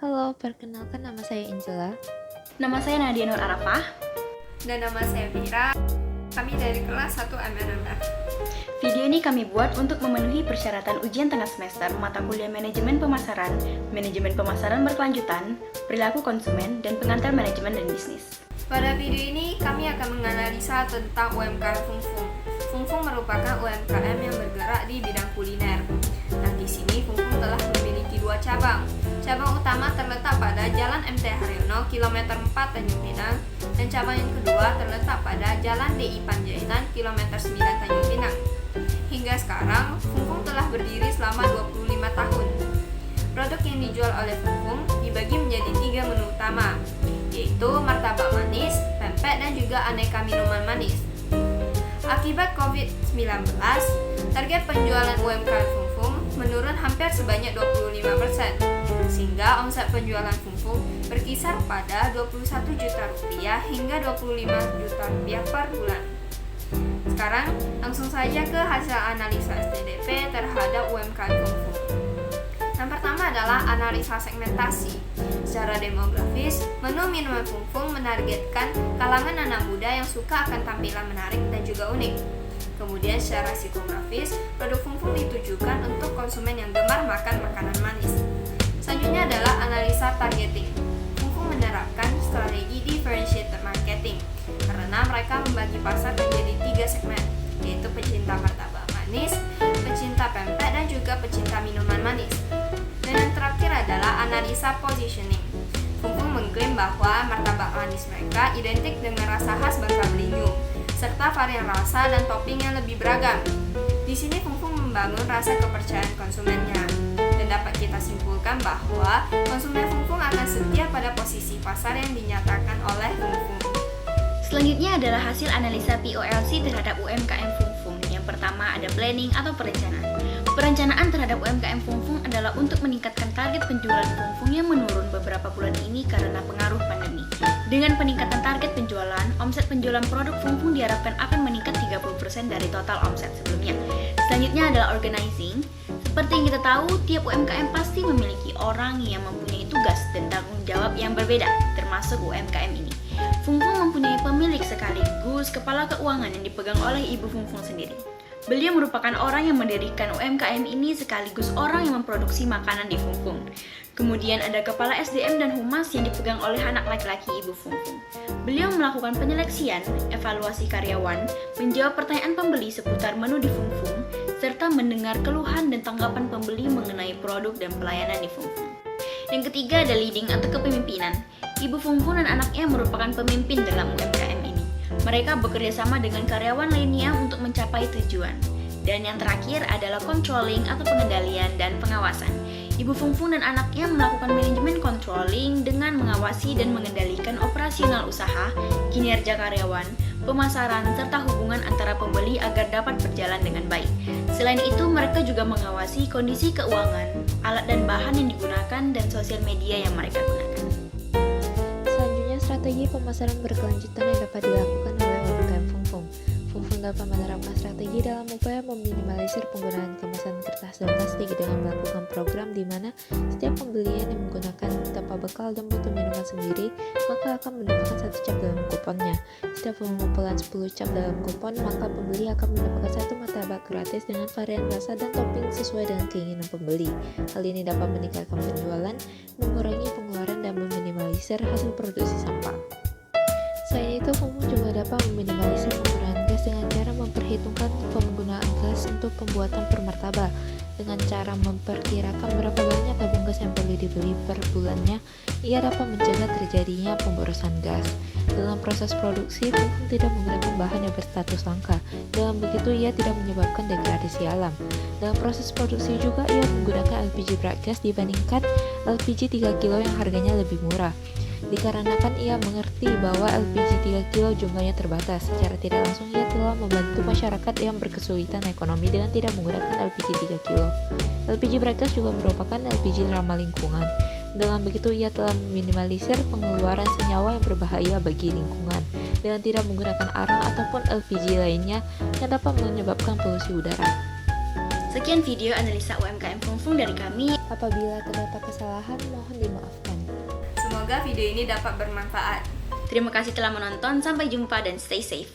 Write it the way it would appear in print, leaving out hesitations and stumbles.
Halo, perkenalkan nama saya Angela. Nama saya Nadia Nur Arafah. Dan nama saya Vira. Kami dari kelas 1 MNMF. Video ini kami buat untuk memenuhi persyaratan ujian tengah semester mata kuliah manajemen pemasaran berkelanjutan, perilaku konsumen, dan pengantar manajemen dan bisnis. Pada video ini kami akan menganalisa tentang UMKM Fungfung. Fungfung merupakan UMKM yang bergerak di bidang kuliner. Nah, di sini Fungfung telah memiliki 2 cabang. Cabang utama terletak pada Jalan MT Haryono, kilometer 4 Tanjung Pinang, dan cabang yang kedua terletak pada Jalan DI Panjaitan, kilometer 9 Tanjung Pinang. Hingga sekarang, Fungfung telah berdiri selama 25 tahun. Produk yang dijual oleh Fungfung dibagi menjadi 3 menu utama, yaitu martabak manis, pempek, dan juga aneka minuman manis. Akibat COVID-19, target penjualan UMKM Fungfung menurun hampir sebanyak 25%, sehingga omset penjualan Fungfung berkisar pada 21 juta rupiah hingga 25 juta rupiah per bulan. Sekarang, langsung saja ke hasil analisa STDP terhadap UMKM Fungfung. Yang pertama adalah analisa segmentasi. Secara demografis, menu minuman Fungfung menargetkan kalangan anak muda yang suka akan tampilan menarik dan juga unik. Kemudian secara psikografis, produk Fungfung ditujukan untuk konsumen yang gemar makan makanan manis. Selanjutnya adalah analisa targeting. Fungfung menerapkan strategi differentiated marketing karena mereka membagi pasar menjadi 3 segmen, yaitu pecinta martabak manis, pecinta pempek, dan juga pecinta minuman manis. Dan yang terakhir adalah analisa positioning. Fungfung mengklaim bahwa martabak manis mereka identik dengan rasa khas Bangka Belitung, serta varian rasa dan topping yang lebih beragam. Di sini Fungfung membangun rasa kepercayaan konsumennya, dan dapat kita simpulkan bahwa konsumen Fungfung akan setia pada posisi pasar yang dinyatakan oleh Fungfung. Selanjutnya adalah hasil analisa POLC terhadap UMKM Fungfung. Yang pertama ada planning atau perencanaan. Perencanaan terhadap UMKM Fungfung adalah untuk meningkatkan target penjualan Fungfung yang menurun beberapa bulan ini karena pengaruh pandemi. Dengan peningkatan target penjualan, omset penjualan produk Fungfung diharapkan akan meningkat 30% dari total omset sebelumnya. Selanjutnya adalah organizing. Seperti yang kita tahu, tiap UMKM pasti memiliki orang yang mempunyai tugas dan tanggung jawab yang berbeda, termasuk UMKM ini. Fungfung mempunyai pemilik sekaligus kepala keuangan yang dipegang oleh Ibu Fungfung sendiri. Beliau merupakan orang yang mendirikan UMKM ini sekaligus orang yang memproduksi makanan di Fungfung. Kemudian ada kepala SDM dan humas yang dipegang oleh anak laki-laki Ibu Fungfung. Beliau melakukan penyeleksian, evaluasi karyawan, menjawab pertanyaan pembeli seputar menu di Fungfung, serta mendengar keluhan dan tanggapan pembeli mengenai produk dan pelayanan di Fungfung. Yang ketiga ada leading atau kepemimpinan. Ibu Fungfung dan anaknya merupakan pemimpin dalam UMKM ini. Mereka bekerja sama dengan karyawan lainnya untuk mencapai tujuan. Dan yang terakhir adalah controlling atau pengendalian dan pengawasan. Ibu Fungfung dan anaknya melakukan manajemen controlling dengan mengawasi dan mengendalikan operasional usaha, kinerja karyawan, pemasaran, serta hubungan antara pembeli agar dapat berjalan dengan baik. Selain itu, mereka juga mengawasi kondisi keuangan, alat dan bahan yang digunakan, dan sosial media yang mereka gunakan. Selanjutnya, strategi pemasaran berkelanjutan yang dapat dilakukan oleh UMKM Fungfung. Fungfung dapat menerapkan strategi dalam upaya meminimalisir penggunaan kemasan kertas dan plastik dengan melakukan program di mana setiap pembelian yang menggunakan tanpa bekal dan butuh minuman sendiri, maka akan mendapatkan 1 cap dalam kuponnya. Setiap pengumpulan 10 cap dalam kupon, maka pembeli akan mendapatkan 1 martabak gratis dengan varian rasa dan topping sesuai dengan keinginan pembeli. Hal ini dapat meningkatkan penjualan, mengurangi pengeluaran, dan meminimalisir hasil produksi sampah. Selain itu, Fungfung juga dapat meminimalisir penggunaan gas dengan cara memperhitungkan penggunaan gas untuk pembuatan per martabak. Dengan cara memperkirakan berapa banyak tabung gas yang perlu dibeli per bulannya, ia dapat mencegah terjadinya pemborosan gas. Dalam proses produksi, Fungfung tidak menggunakan bahan yang berstatus langka. Dengan begitu, ia tidak menyebabkan degradasi alam. Dalam proses produksi juga, ia menggunakan LPG bright gas dibandingkan LPG 3 kilo yang harganya lebih murah. Dikarenakan ia mengerti bahwa LPG 3 kilo jumlahnya terbatas, secara tidak langsung ia telah membantu masyarakat yang berkesulitan ekonomi dengan tidak menggunakan LPG 3 kilo. LPG bright gas juga merupakan LPG ramah lingkungan. Dengan begitu ia telah meminimalisir pengeluaran senyawa yang berbahaya bagi lingkungan dengan tidak menggunakan arang ataupun LPG lainnya yang dapat menyebabkan polusi udara. Sekian video analisa UMKM Fungfung dari kami. Apabila terdapat kesalahan, mohon dimaafkan. Semoga video ini dapat bermanfaat. Terima kasih telah menonton, sampai jumpa dan stay safe.